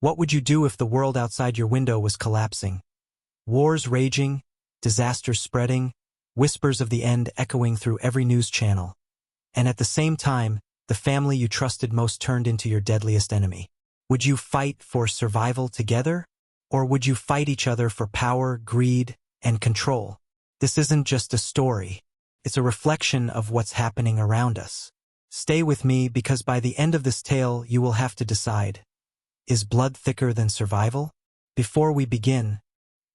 What would you do if the world outside your window was collapsing? Wars raging, disasters spreading, whispers of the end echoing through every news channel. And at the same time, the family you trusted most turned into your deadliest enemy. Would you fight for survival together? Or would you fight each other for power, greed, and control? This isn't just a story. It's a reflection of what's happening around us. Stay with me because by the end of this tale, you will have to decide. Is blood thicker than survival? Before we begin,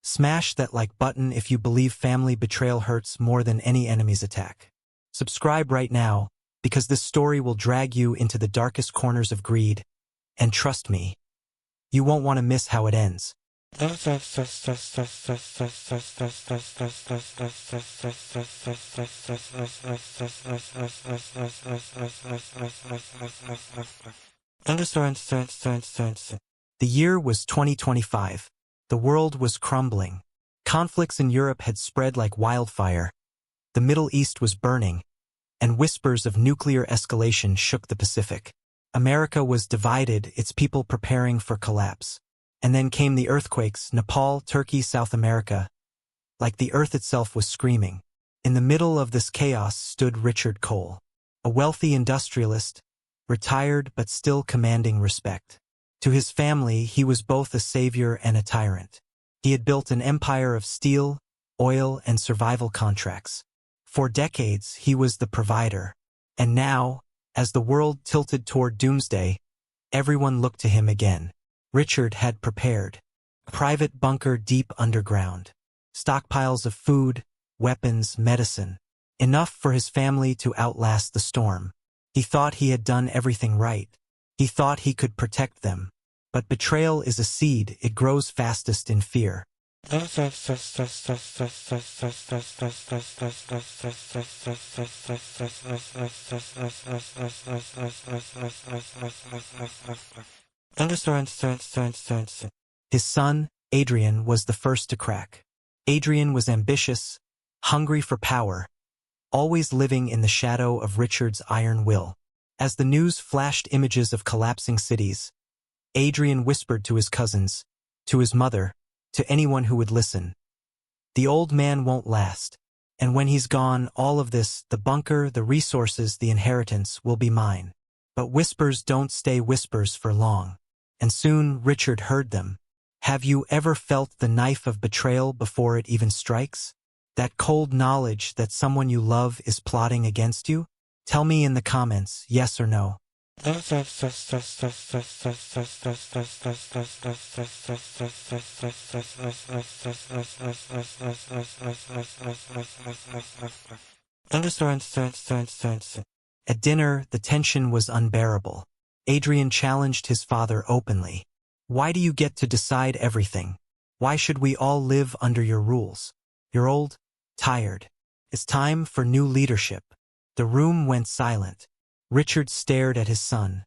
smash that like button if you believe family betrayal hurts more than any enemy's attack. Subscribe right now, because this story will drag you into the darkest corners of greed, and trust me, you won't want to miss how it ends. The year was 2025. The world was crumbling. Conflicts in Europe had spread like wildfire. The Middle East was burning, and whispers of nuclear escalation shook the Pacific. America was divided, its people preparing for collapse. And then came the earthquakes, Nepal, Turkey, South America. Like the earth itself was screaming. In the middle of this chaos stood Richard Cole, a wealthy industrialist, retired but still commanding respect. To his family, he was both a savior and a tyrant. He had built an empire of steel, oil, and survival contracts. For decades, he was the provider. And now, as the world tilted toward doomsday, everyone looked to him again. Richard had prepared a private bunker deep underground, stockpiles of food, weapons, medicine, enough for his family to outlast the storm. He thought he had done everything right. He thought he could protect them. But betrayal is a seed, it grows fastest in fear. His son, Adrian, was the first to crack. Adrian was ambitious, hungry for power, always living in the shadow of Richard's iron will. As the news flashed images of collapsing cities, Adrian whispered to his cousins, to his mother, to anyone who would listen. The old man won't last, and when he's gone, all of this, the bunker, the resources, the inheritance, will be mine. But whispers don't stay whispers for long. And soon Richard heard them. Have you ever felt the knife of betrayal before it even strikes? That cold knowledge that someone you love is plotting against you? Tell me in the comments, yes or no. At dinner, the tension was unbearable. Adrian challenged his father openly. Why do you get to decide everything? Why should we all live under your rules? You're old, tired. It's time for new leadership. The room went silent. Richard stared at his son,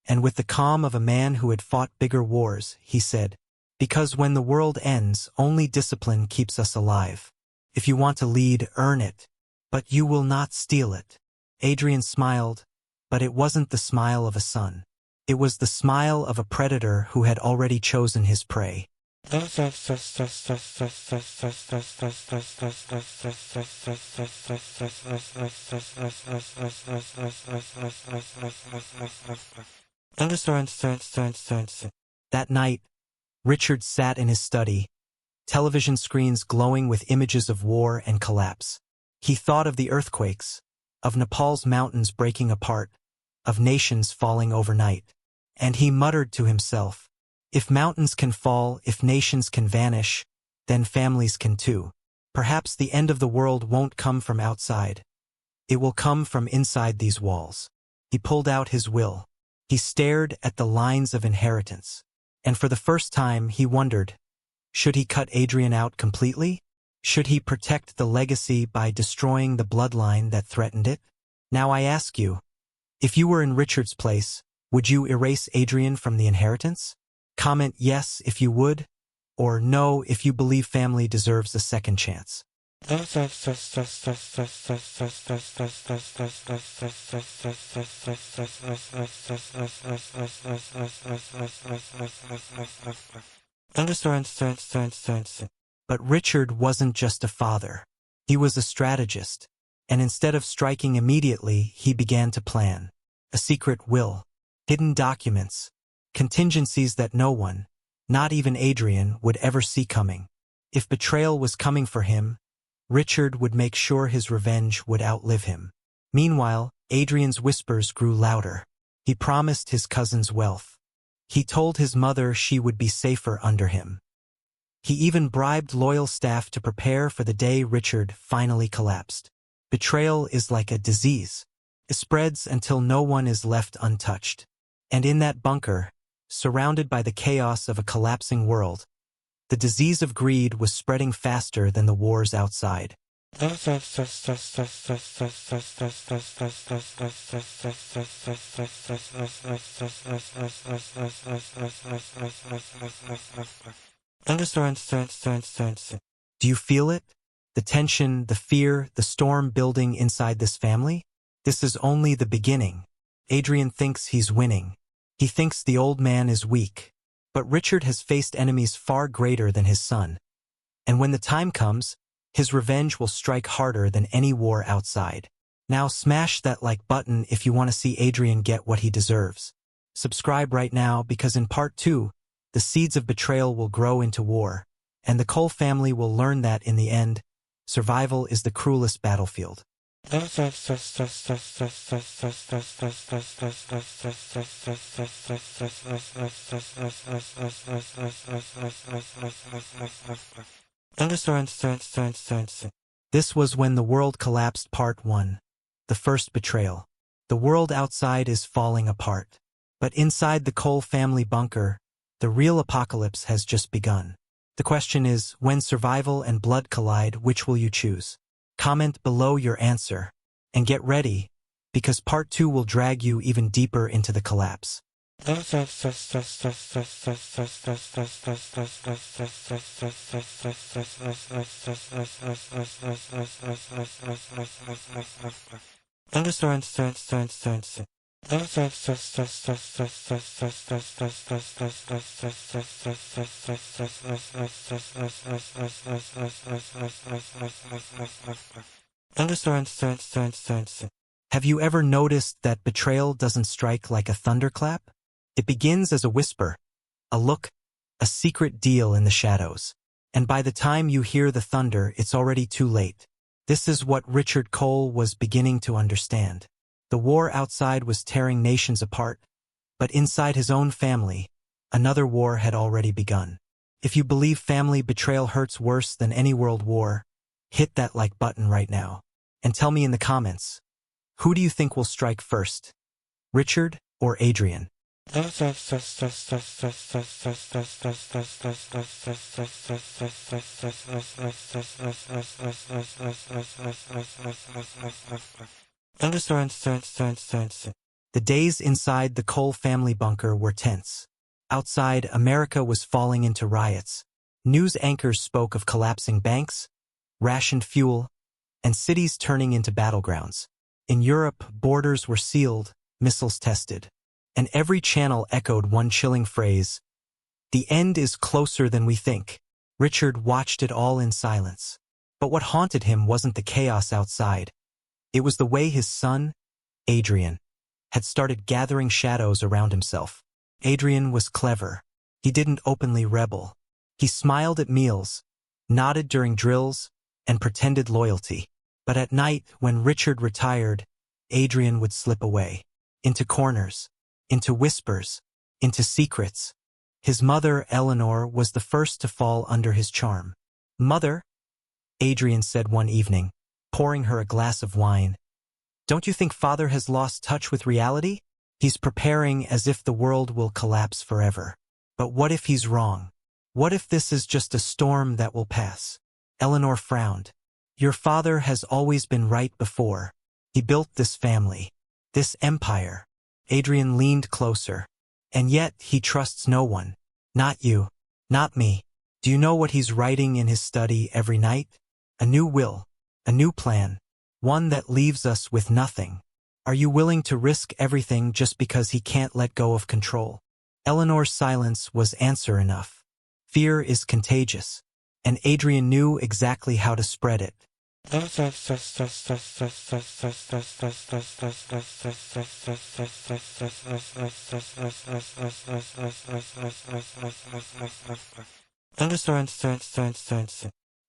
and with the calm of a man who had fought bigger wars, he said, "Because when the world ends, only discipline keeps us alive. If you want to lead, earn it, but you will not steal it." Adrian smiled, but it wasn't the smile of a son. It was the smile of a predator who had already chosen his prey. That night, Richard sat in his study, television screens glowing with images of war and collapse. He thought of the earthquakes, of Nepal's mountains breaking apart, of nations falling overnight. And he muttered to himself, if mountains can fall, if nations can vanish, then families can too. Perhaps the end of the world won't come from outside. It will come from inside these walls. He pulled out his will. He stared at the lines of inheritance. And for the first time, he wondered, should he cut Adrian out completely? Should he protect the legacy by destroying the bloodline that threatened it? Now I ask you, if you were in Richard's place, would you erase Adrian from the inheritance? Comment yes if you would, or no if you believe family deserves a second chance. But Richard wasn't just a father. He was a strategist. And instead of striking immediately, he began to plan. A secret will, hidden documents, contingencies that no one, not even Adrian, would ever see coming. If betrayal was coming for him, Richard would make sure his revenge would outlive him. Meanwhile, Adrian's whispers grew louder. He promised his cousin's wealth. He told his mother she would be safer under him. He even bribed loyal staff to prepare for the day Richard finally collapsed. Betrayal is like a disease. It spreads until no one is left untouched. And in that bunker, surrounded by the chaos of a collapsing world, the disease of greed was spreading faster than the wars outside. Do you feel it? The tension, the fear, the storm building inside this family? This is only the beginning. Adrian thinks he's winning. He thinks the old man is weak. But Richard has faced enemies far greater than his son. And when the time comes, his revenge will strike harder than any war outside. Now smash that like button if you want to see Adrian get what he deserves. Subscribe right now because in part 2, the seeds of betrayal will grow into war, and the Cole family will learn that in the end, survival is the cruelest battlefield. This was When the World Collapsed Part 1. The first betrayal. The world outside is falling apart. But inside the Cole family bunker, the real apocalypse has just begun. The question is, when survival and blood collide, which will you choose? Comment below your answer. And get ready, because part 2 will drag you even deeper into the collapse. Have you ever noticed that betrayal doesn't strike like a thunderclap? It begins as a whisper, a look, a secret deal in the shadows. And by the time you hear the thunder, it's already too late. This is what Richard Cole was beginning to understand. The war outside was tearing nations apart, but inside his own family, another war had already begun. If you believe family betrayal hurts worse than any world war, hit that like button right now. And tell me in the comments, who do you think will strike first? Richard or Adrian? The days inside the Cole family bunker were tense. Outside, America was falling into riots. News anchors spoke of collapsing banks, rationed fuel, and cities turning into battlegrounds. In Europe, borders were sealed, missiles tested, and every channel echoed one chilling phrase: "The end is closer than we think." Richard watched it all in silence. But what haunted him wasn't the chaos outside. It was the way his son, Adrian, had started gathering shadows around himself. Adrian was clever. He didn't openly rebel. He smiled at meals, nodded during drills, and pretended loyalty. But at night, when Richard retired, Adrian would slip away. Into corners, into whispers, into secrets. His mother, Eleanor, was the first to fall under his charm. "Mother," Adrian said one evening, pouring her a glass of wine, "don't you think father has lost touch with reality? He's preparing as if the world will collapse forever. But what if he's wrong? What if this is just a storm that will pass?" Eleanor frowned. "Your father has always been right before. He built this family, this empire." Adrian leaned closer. "And yet he trusts no one. Not you, not me. Do you know what he's writing in his study every night? A new will. A new plan. One that leaves us with nothing. Are you willing to risk everything just because he can't let go of control? Eleanor's silence was answer enough. Fear is contagious, and Adrian knew exactly how to spread it.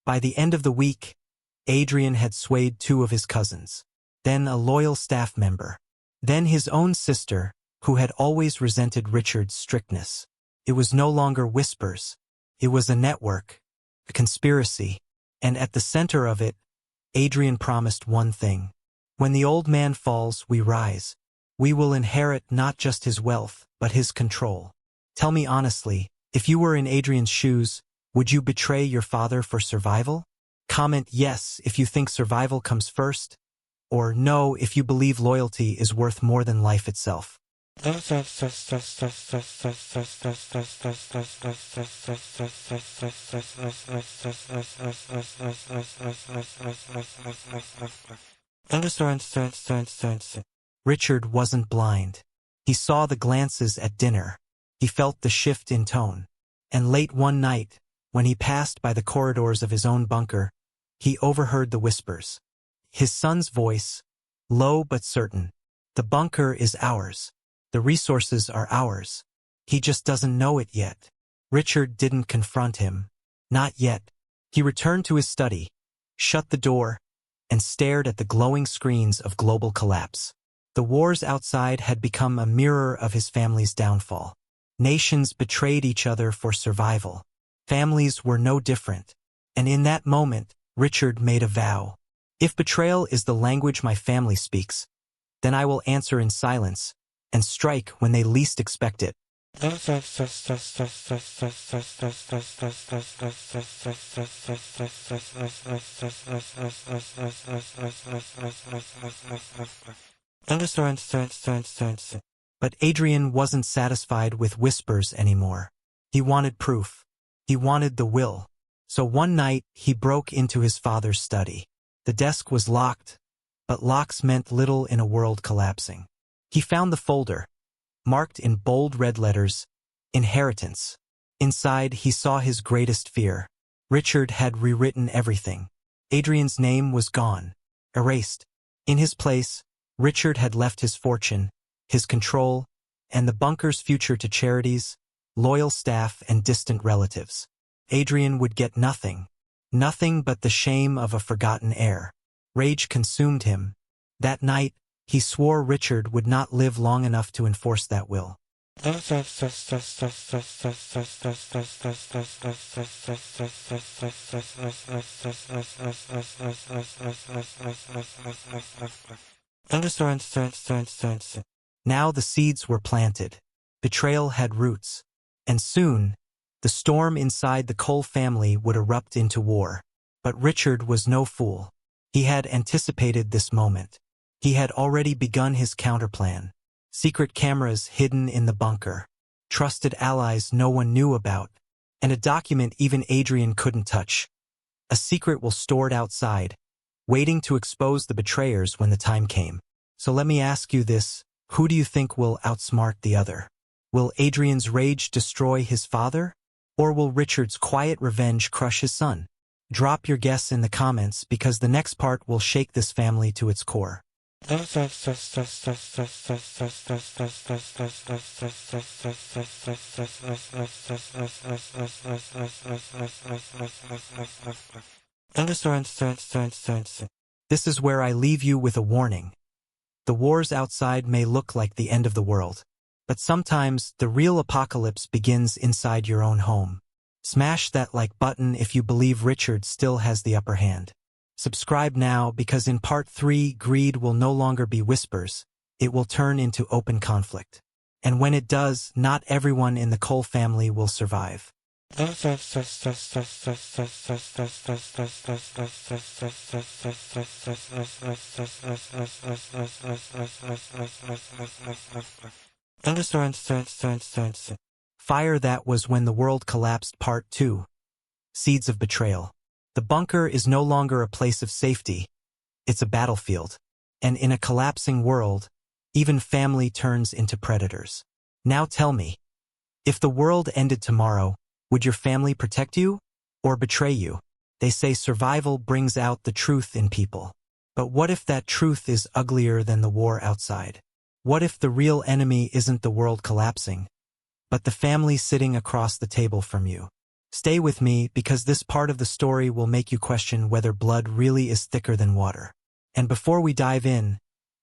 By the end of the week, Adrian had swayed 2 of his cousins, then a loyal staff member, then his own sister, who had always resented Richard's strictness. It was no longer whispers. It was a network, a conspiracy, and at the center of it, Adrian promised one thing. When the old man falls, we rise. We will inherit not just his wealth, but his control. Tell me honestly, if you were in Adrian's shoes, would you betray your father for survival? Comment yes if you think survival comes first, or no if you believe loyalty is worth more than life itself. Richard wasn't blind. He saw the glances at dinner. He felt the shift in tone. And late one night, when he passed by the corridors of his own bunker, he overheard the whispers. His son's voice, low but certain. The bunker is ours. The resources are ours. He just doesn't know it yet. Richard didn't confront him. Not yet. He returned to his study, shut the door, and stared at the glowing screens of global collapse. The wars outside had become a mirror of his family's downfall. Nations betrayed each other for survival. Families were no different. And in that moment, Richard made a vow. If betrayal is the language my family speaks, then I will answer in silence and strike when they least expect it. But Adrian wasn't satisfied with whispers anymore. He wanted proof. He wanted the will. So one night, he broke into his father's study. The desk was locked, but locks meant little in a world collapsing. He found the folder, marked in bold red letters, Inheritance. Inside, he saw his greatest fear. Richard had rewritten everything. Adrian's name was gone, erased. In his place, Richard had left his fortune, his control, and the bunker's future to charities, loyal staff, and distant relatives. Adrian would get nothing. Nothing but the shame of a forgotten heir. Rage consumed him. That night, he swore Richard would not live long enough to enforce that will. Now the seeds were planted. Betrayal had roots. And soon, the storm inside the Cole family would erupt into war. But Richard was no fool. He had anticipated this moment. He had already begun his counterplan. Secret cameras hidden in the bunker. Trusted allies no one knew about. And a document even Adrian couldn't touch. A secret will stored outside, waiting to expose the betrayers when the time came. So let me ask you this, who do you think will outsmart the other? Will Adrian's rage destroy his father? Or will Richard's quiet revenge crush his son? Drop your guess in the comments because the next part will shake this family to its core. This is where I leave you with a warning. The wars outside may look like the end of the world. But sometimes, the real apocalypse begins inside your own home. Smash that like button if you believe Richard still has the upper hand. Subscribe now because in part 3, greed will no longer be whispers. It will turn into open conflict. And when it does, not everyone in the Cole family will survive. Fire That Was When the World Collapsed Part 2. Seeds of Betrayal. The bunker is no longer a place of safety. It's a battlefield. And in a collapsing world, even family turns into predators. Now tell me, if the world ended tomorrow, would your family protect you or betray you? They say survival brings out the truth in people. But what if that truth is uglier than the war outside? What if the real enemy isn't the world collapsing, but the family sitting across the table from you? Stay with me, because this part of the story will make you question whether blood really is thicker than water. And before we dive in,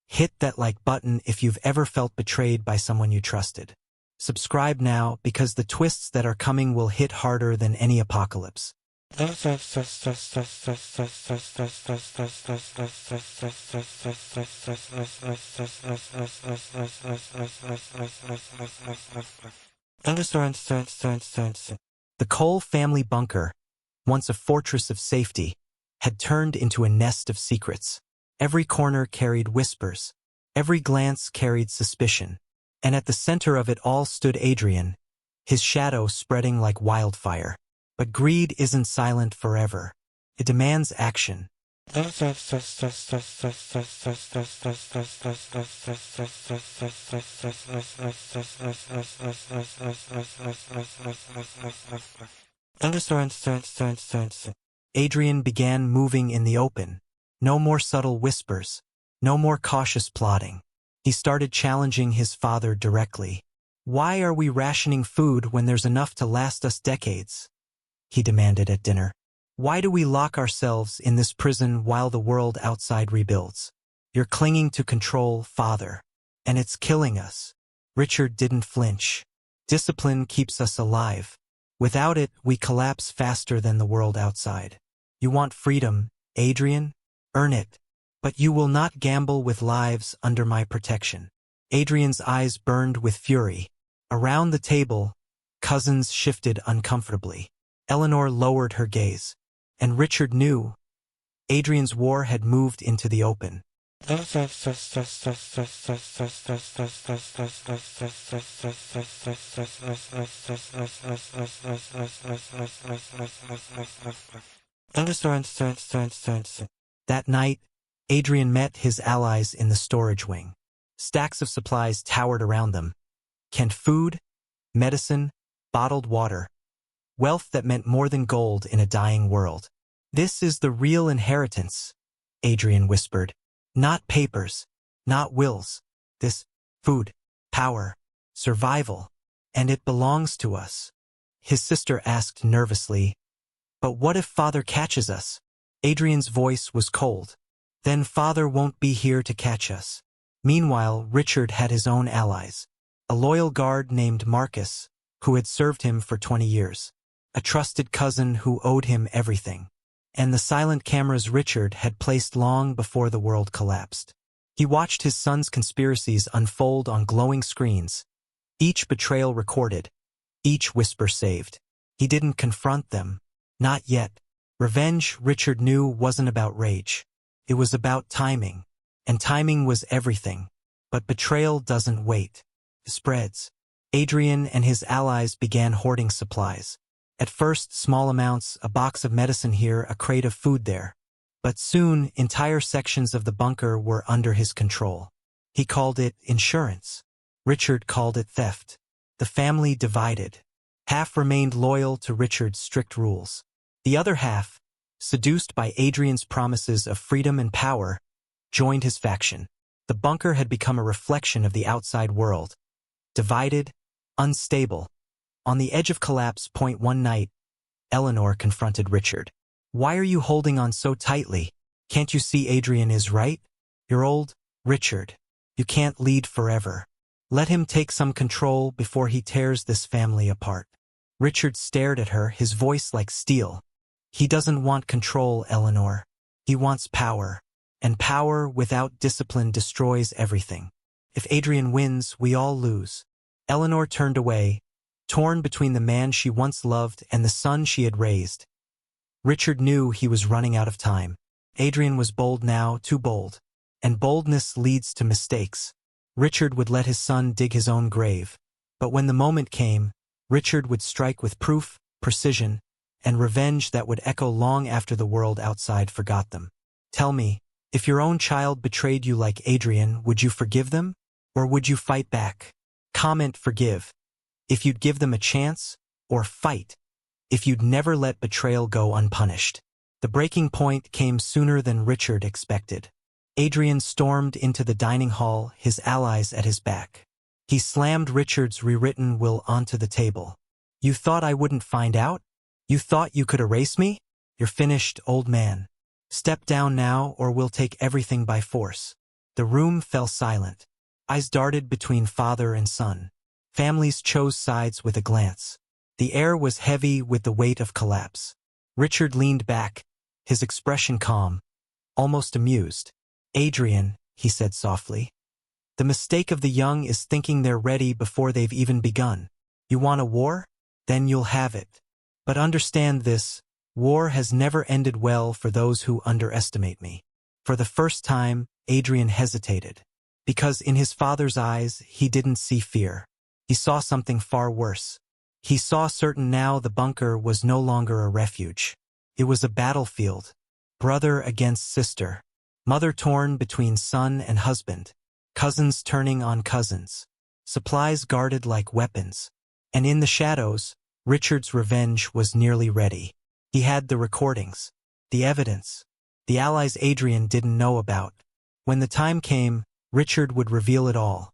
hit that like button if you've ever felt betrayed by someone you trusted. Subscribe now, because the twists that are coming will hit harder than any apocalypse. The Cole family bunker, once a fortress of safety, had turned into a nest of secrets. Every corner carried whispers. Every glance carried suspicion. And at the center of it all stood Adrian, his shadow spreading like wildfire. But greed isn't silent forever. It demands action. Adrian began moving in the open. No more subtle whispers. No more cautious plotting. He started challenging his father directly. Why are we rationing food when there's enough to last us decades? He demanded at dinner. Why do we lock ourselves in this prison while the world outside rebuilds? You're clinging to control, father, and it's killing us. Richard didn't flinch. Discipline keeps us alive. Without it, we collapse faster than the world outside. You want freedom, Adrian? Earn it. But you will not gamble with lives under my protection. Adrian's eyes burned with fury. Around the table, cousins shifted uncomfortably. Eleanor lowered her gaze. And Richard knew. Adrian's war had moved into the open. That night, Adrian met his allies in the storage wing. Stacks of supplies towered around them. Canned food, medicine, bottled water. Wealth that meant more than gold in a dying world. This is the real inheritance, Adrian whispered. Not papers, not wills. This food, power, survival, and it belongs to us. His sister asked nervously, but what if father catches us? Adrian's voice was cold. Then father won't be here to catch us. Meanwhile, Richard had his own allies. A loyal guard named Marcus, who had served him for 20 years. A trusted cousin who owed him everything. And the silent cameras Richard had placed long before the world collapsed. He watched his son's conspiracies unfold on glowing screens. Each betrayal recorded. Each whisper saved. He didn't confront them. Not yet. Revenge, Richard knew, wasn't about rage. It was about timing. And timing was everything. But betrayal doesn't wait. It spreads. Adrian and his allies began hoarding supplies. At first, small amounts, a box of medicine here, a crate of food there. But soon, entire sections of the bunker were under his control. He called it insurance. Richard called it theft. The family divided. Half remained loyal to Richard's strict rules. The other half, seduced by Adrian's promises of freedom and power, joined his faction. The bunker had become a reflection of the outside world. Divided, unstable. On the edge of collapse point one night, Eleanor confronted Richard. Why are you holding on so tightly? Can't you see Adrian is right? You're old, Richard. You can't lead forever. Let him take some control before he tears this family apart. Richard stared at her, his voice like steel. He doesn't want control, Eleanor. He wants power. And power without discipline destroys everything. If Adrian wins, we all lose. Eleanor turned away, torn between the man she once loved and the son she had raised. Richard knew he was running out of time. Adrian was bold now, too bold. And boldness leads to mistakes. Richard would let his son dig his own grave. But when the moment came, Richard would strike with proof, precision, and revenge that would echo long after the world outside forgot them. Tell me, if your own child betrayed you like Adrian, would you forgive them? Or would you fight back? Comment forgive, if you'd give them a chance, or fight, if you'd never let betrayal go unpunished. The breaking point came sooner than Richard expected. Adrian stormed into the dining hall, his allies at his back. He slammed Richard's rewritten will onto the table. You thought I wouldn't find out? You thought you could erase me? You're finished, old man. Step down now or we'll take everything by force. The room fell silent. Eyes darted between father and son. Families chose sides with a glance. The air was heavy with the weight of collapse. Richard leaned back, his expression calm, almost amused. Adrian, he said softly. The mistake of the young is thinking they're ready before they've even begun. You want a war? Then you'll have it. But understand this, war has never ended well for those who underestimate me. For the first time, Adrian hesitated. Because in his father's eyes, he didn't see fear. He saw something far worse. He saw certain now the bunker was no longer a refuge. It was a battlefield. Brother against sister. Mother torn between son and husband. Cousins turning on cousins. Supplies guarded like weapons. And in the shadows, Richard's revenge was nearly ready. He had the recordings. The evidence. The allies Adrian didn't know about. When the time came, Richard would reveal it all.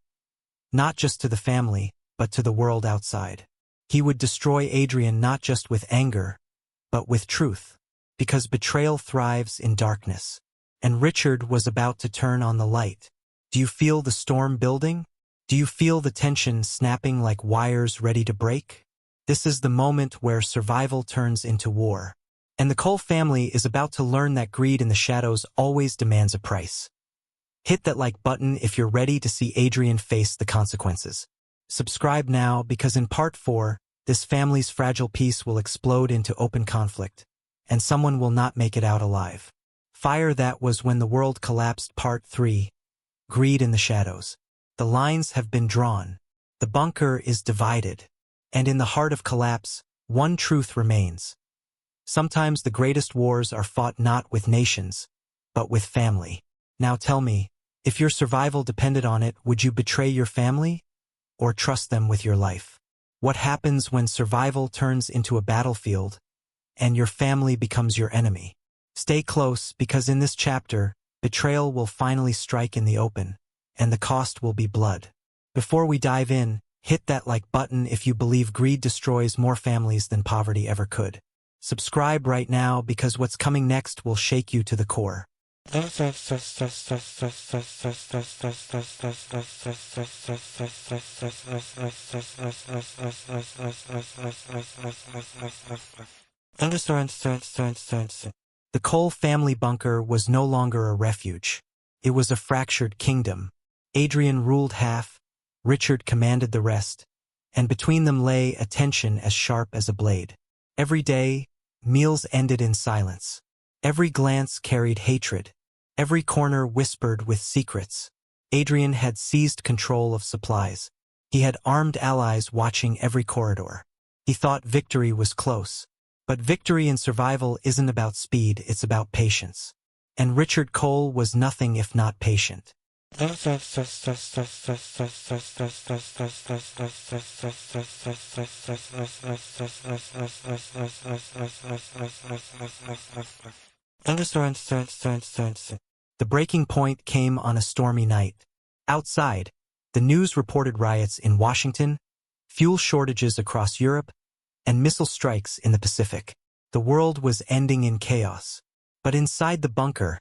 Not just to the family, but to the world outside. He would destroy Adrian not just with anger, but with truth. Because betrayal thrives in darkness. And Richard was about to turn on the light. Do you feel the storm building? Do you feel the tension snapping like wires ready to break? This is the moment where survival turns into war. And the Cole family is about to learn that greed in the shadows always demands a price. Hit that like button if you're ready to see Adrian face the consequences. Subscribe now because in part 4, this family's fragile peace will explode into open conflict, and someone will not make it out alive. Fire that was when the world collapsed. Part 3. Greed in the shadows. The lines have been drawn. The bunker is divided. And in the heart of collapse, one truth remains. Sometimes the greatest wars are fought not with nations, but with family. Now tell me, if your survival depended on it, would you betray your family? Or trust them with your life? What happens when survival turns into a battlefield, and your family becomes your enemy? Stay close, because in this chapter, betrayal will finally strike in the open, and the cost will be blood. Before we dive in, hit that like button if you believe greed destroys more families than poverty ever could. Subscribe right now because what's coming next will shake you to the core. The Cole family bunker was no longer a refuge. It was a fractured kingdom. Adrian ruled half, Richard commanded the rest, and between them lay a tension as sharp as a blade. Every day, meals ended in silence. Every glance carried hatred. Every corner whispered with secrets. Adrian had seized control of supplies. He had armed allies watching every corridor. He thought victory was close. But victory in survival isn't about speed, it's about patience. And Richard Cole was nothing if not patient. The breaking point came on a stormy night. Outside, the news reported riots in Washington, fuel shortages across Europe, and missile strikes in the Pacific. The world was ending in chaos. But inside the bunker,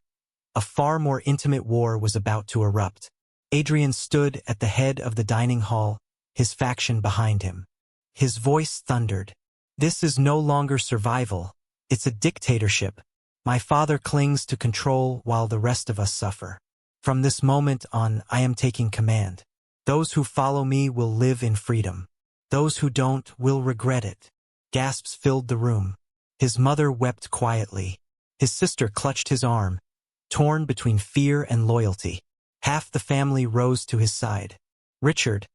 a far more intimate war was about to erupt. Adrian stood at the head of the dining hall, his faction behind him. His voice thundered. This is no longer survival. It's a dictatorship. My father clings to control while the rest of us suffer. From this moment on, I am taking command. Those who follow me will live in freedom. Those who don't will regret it. Gasps filled the room. His mother wept quietly. His sister clutched his arm, torn between fear and loyalty. Half the family rose to his side. Richard,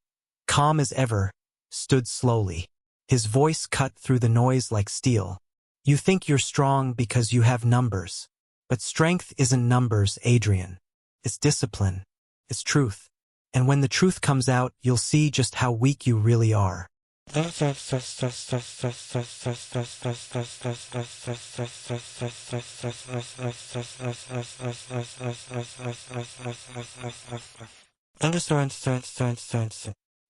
calm as ever, stood slowly. His voice cut through the noise like steel. You think you're strong because you have numbers. But strength isn't numbers, Adrian. It's discipline. It's truth. And when the truth comes out, you'll see just how weak you really are.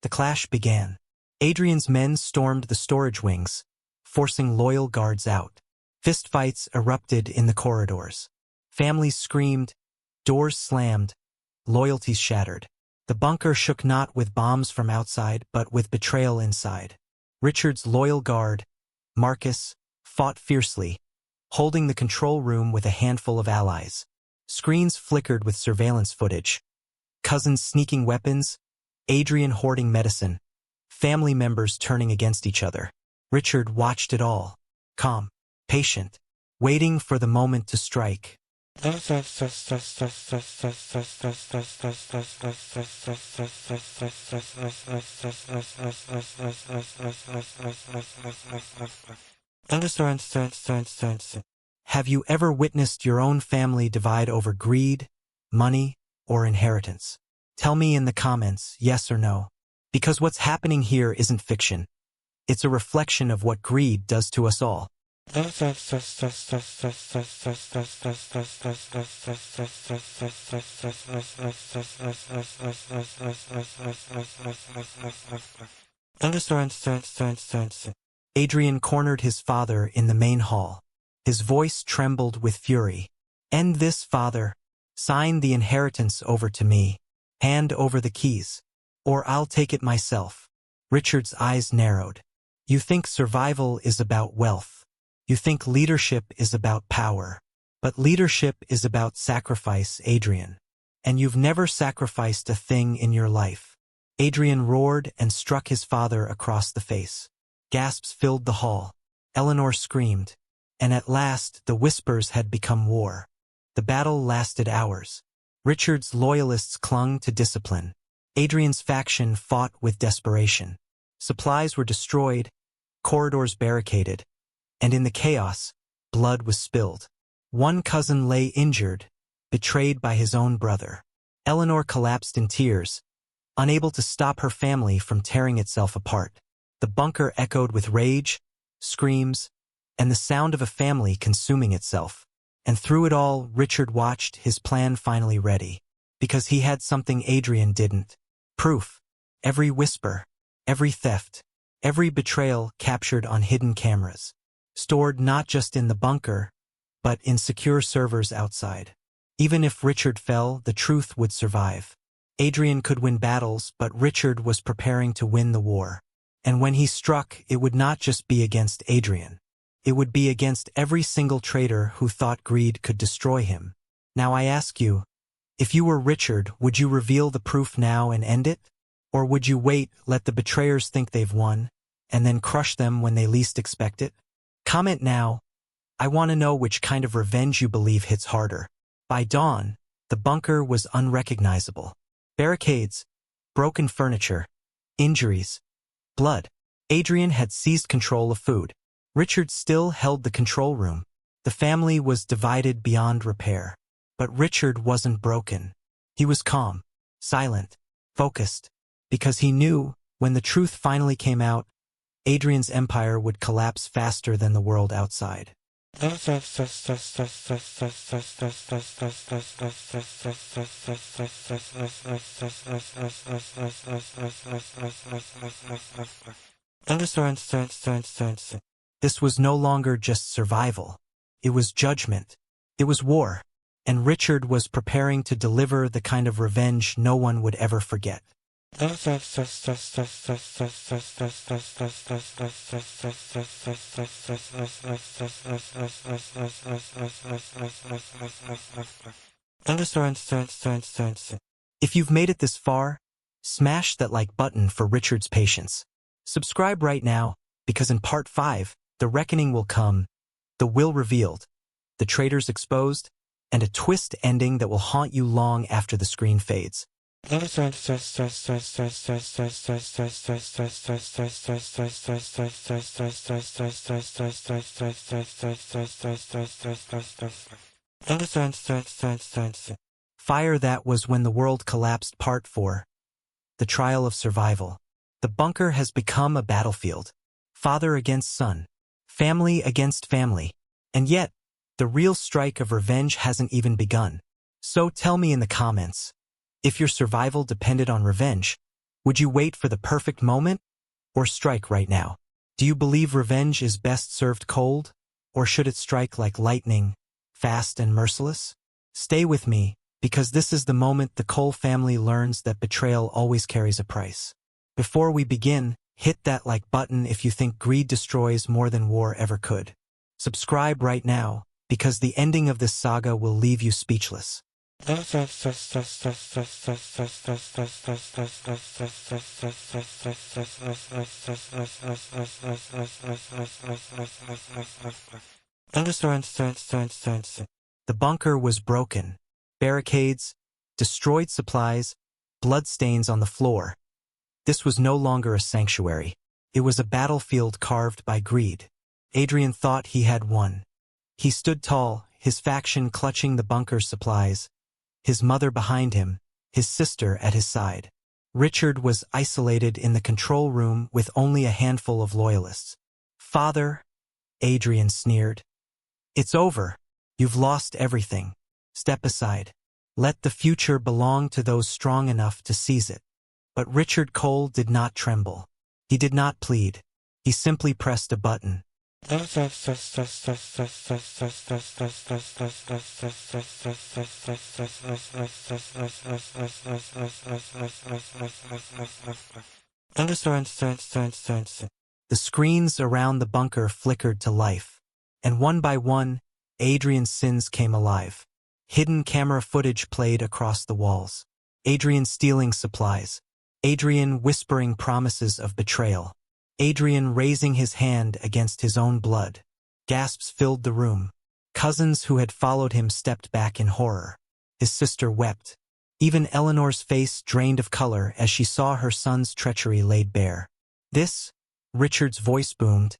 The clash began. Adrian's men stormed the storage wings, forcing loyal guards out. Fistfights erupted in the corridors. Families screamed, doors slammed, loyalties shattered. The bunker shook not with bombs from outside, but with betrayal inside. Richard's loyal guard, Marcus, fought fiercely, holding the control room with a handful of allies. Screens flickered with surveillance footage. Cousins sneaking weapons, Adrian hoarding medicine, family members turning against each other. Richard watched it all, calm, patient, waiting for the moment to strike. Have you ever witnessed your own family divide over greed, money, or inheritance? Tell me in the comments, yes or no. Because what's happening here isn't fiction. It's a reflection of what greed does to us all. Adrian cornered his father in the main hall. His voice trembled with fury. End this, father. Sign the inheritance over to me. Hand over the keys. Or I'll take it myself. Richard's eyes narrowed. You think survival is about wealth. You think leadership is about power. But leadership is about sacrifice, Adrian. And you've never sacrificed a thing in your life. Adrian roared and struck his father across the face. Gasps filled the hall. Eleanor screamed. And at last, the whispers had become war. The battle lasted hours. Richard's loyalists clung to discipline. Adrian's faction fought with desperation. Supplies were destroyed, corridors barricaded, and in the chaos, blood was spilled. One cousin lay injured, betrayed by his own brother. Eleanor collapsed in tears, unable to stop her family from tearing itself apart. The bunker echoed with rage, screams, and the sound of a family consuming itself. And through it all, Richard watched, his plan finally ready. Because he had something Adrian didn't. Proof. Every whisper, every theft, every betrayal captured on hidden cameras. Stored not just in the bunker, but in secure servers outside. Even if Richard fell, the truth would survive. Adrian could win battles, but Richard was preparing to win the war. And when he struck, it would not just be against Adrian. It would be against every single traitor who thought greed could destroy him. Now I ask you, if you were Richard, would you reveal the proof now and end it? Or would you wait, let the betrayers think they've won, and then crush them when they least expect it? Comment now. I want to know which kind of revenge you believe hits harder. By dawn, the bunker was unrecognizable. Barricades, broken furniture, injuries, blood. Adrian had seized control of food. Richard still held the control room. The family was divided beyond repair. But Richard wasn't broken. He was calm, silent, focused, because he knew, when the truth finally came out, Adrian's empire would collapse faster than the world outside. This was no longer just survival. It was judgment. It was war. And Richard was preparing to deliver the kind of revenge no one would ever forget. If you've made it this far, smash that like button for Richard's patience. Subscribe right now, because in part 5, the reckoning will come, the will revealed, the traitors exposed, and a twist ending that will haunt you long after the screen fades. Fire That Was When the World Collapsed Part 4. The Trial of Survival. The bunker has become a battlefield. Father against son. Family against family. And yet, the real strike of revenge hasn't even begun. So tell me in the comments, if your survival depended on revenge, would you wait for the perfect moment or strike right now? Do you believe revenge is best served cold, or should it strike like lightning, fast and merciless? Stay with me, because this is the moment the Cole family learns that betrayal always carries a price. Before we begin, hit that like button if you think greed destroys more than war ever could. Subscribe right now, because the ending of this saga will leave you speechless. The bunker was broken. Barricades, destroyed supplies, bloodstains on the floor. This was no longer a sanctuary. It was a battlefield carved by greed. Adrian thought he had won. He stood tall, his faction clutching the bunker's supplies, his mother behind him, his sister at his side. Richard was isolated in the control room with only a handful of loyalists. "Father," Adrian sneered. "It's over. You've lost everything. Step aside. Let the future belong to those strong enough to seize it." But Richard Cole did not tremble. He did not plead. He simply pressed a button. The screens around the bunker flickered to life, and one by one, Adrian's sins came alive. Hidden camera footage played across the walls. Adrian stealing supplies. Adrian whispering promises of betrayal. Adrian raising his hand against his own blood. Gasps filled the room. Cousins who had followed him stepped back in horror. His sister wept. Even Eleanor's face drained of color as she saw her son's treachery laid bare. "This," Richard's voice boomed,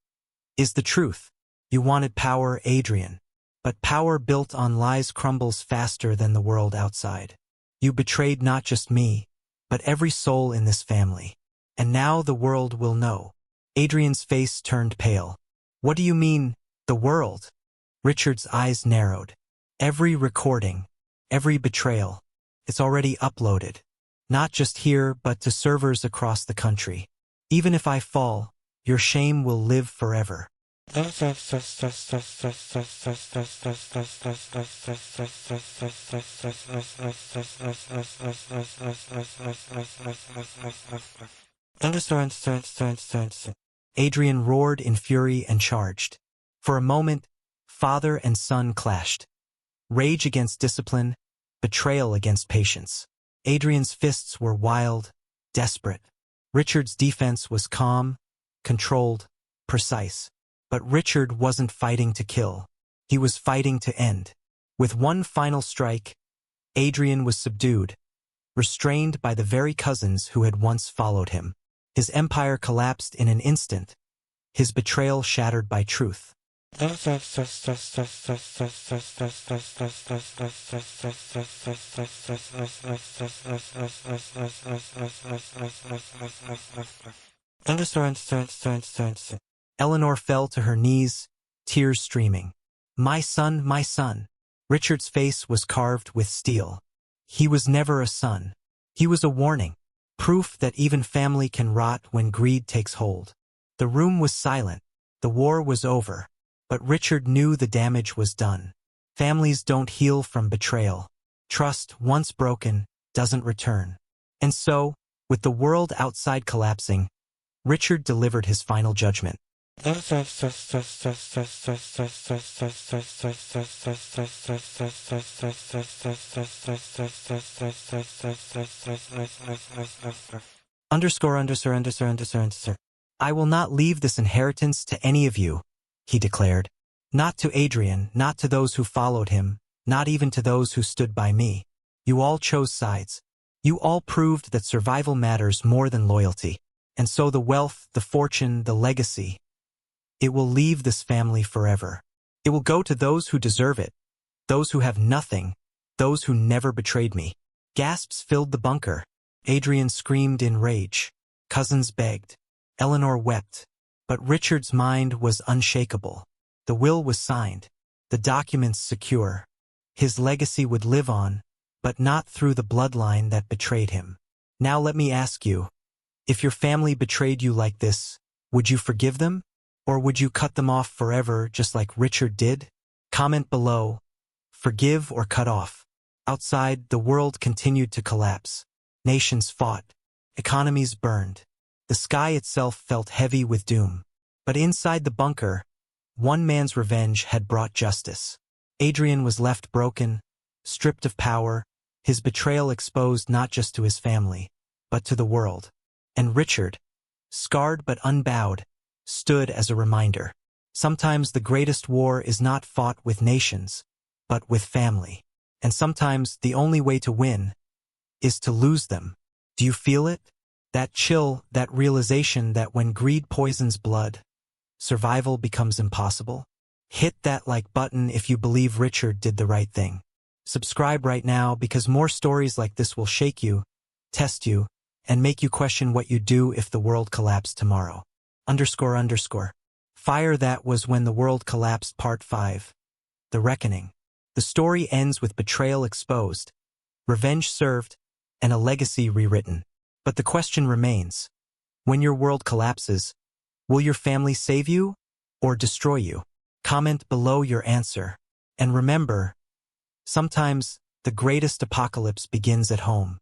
"is the truth. You wanted power, Adrian. But power built on lies crumbles faster than the world outside. You betrayed not just me, but every soul in this family. And now the world will know." Adrian's face turned pale. "What do you mean, the world?" Richard's eyes narrowed. "Every recording, every betrayal, it's already uploaded. Not just here, but to servers across the country. Even if I fall, your shame will live forever." Adrian roared in fury and charged. For a moment, father and son clashed. Rage against discipline, betrayal against patience. Adrian's fists were wild, desperate. Richard's defense was calm, controlled, precise. But Richard wasn't fighting to kill. He was fighting to end. With one final strike, Adrian was subdued, restrained by the very cousins who had once followed him. His empire collapsed in an instant, his betrayal shattered by truth. Eleanor fell to her knees, tears streaming. My son. Richard's face was carved with steel. He was never a son. He was a warning. Proof that even family can rot when greed takes hold. The room was silent. The war was over. But Richard knew the damage was done. Families don't heal from betrayal. Trust, once broken, doesn't return. And so, with the world outside collapsing, Richard delivered his final judgment. I will not leave this inheritance to any of you, he declared. Not to Adrian, not to those who followed him, not even to those who stood by me. You all chose sides. You all proved that survival matters more than loyalty. And so the wealth, the fortune, the legacy, it will leave this family forever. It will go to those who deserve it, those who have nothing, those who never betrayed me. Gasps filled the bunker. Adrian screamed in rage. Cousins begged. Eleanor wept. But Richard's mind was unshakable. The will was signed, the documents secure. His legacy would live on, but not through the bloodline that betrayed him. Now let me ask you, if your family betrayed you like this, would you forgive them? Or would you cut them off forever just like Richard did? Comment below. Forgive or cut off. Outside, the world continued to collapse. Nations fought. Economies burned. The sky itself felt heavy with doom. But inside the bunker, one man's revenge had brought justice. Adrian was left broken, stripped of power, his betrayal exposed not just to his family, but to the world. And Richard, scarred but unbowed, stood as a reminder. Sometimes the greatest war is not fought with nations, but with family. And sometimes the only way to win is to lose them. Do you feel it? That chill, that realization that when greed poisons blood, survival becomes impossible? Hit that like button if you believe Richard did the right thing. Subscribe right now because more stories like this will shake you, test you, and make you question what you'd do if the world collapsed tomorrow. __. Fire That Was When the World Collapsed Part 5. The Reckoning. The story ends with betrayal exposed, revenge served, and a legacy rewritten. But the question remains, when your world collapses, will your family save you or destroy you? Comment below your answer. And remember, sometimes the greatest apocalypse begins at home.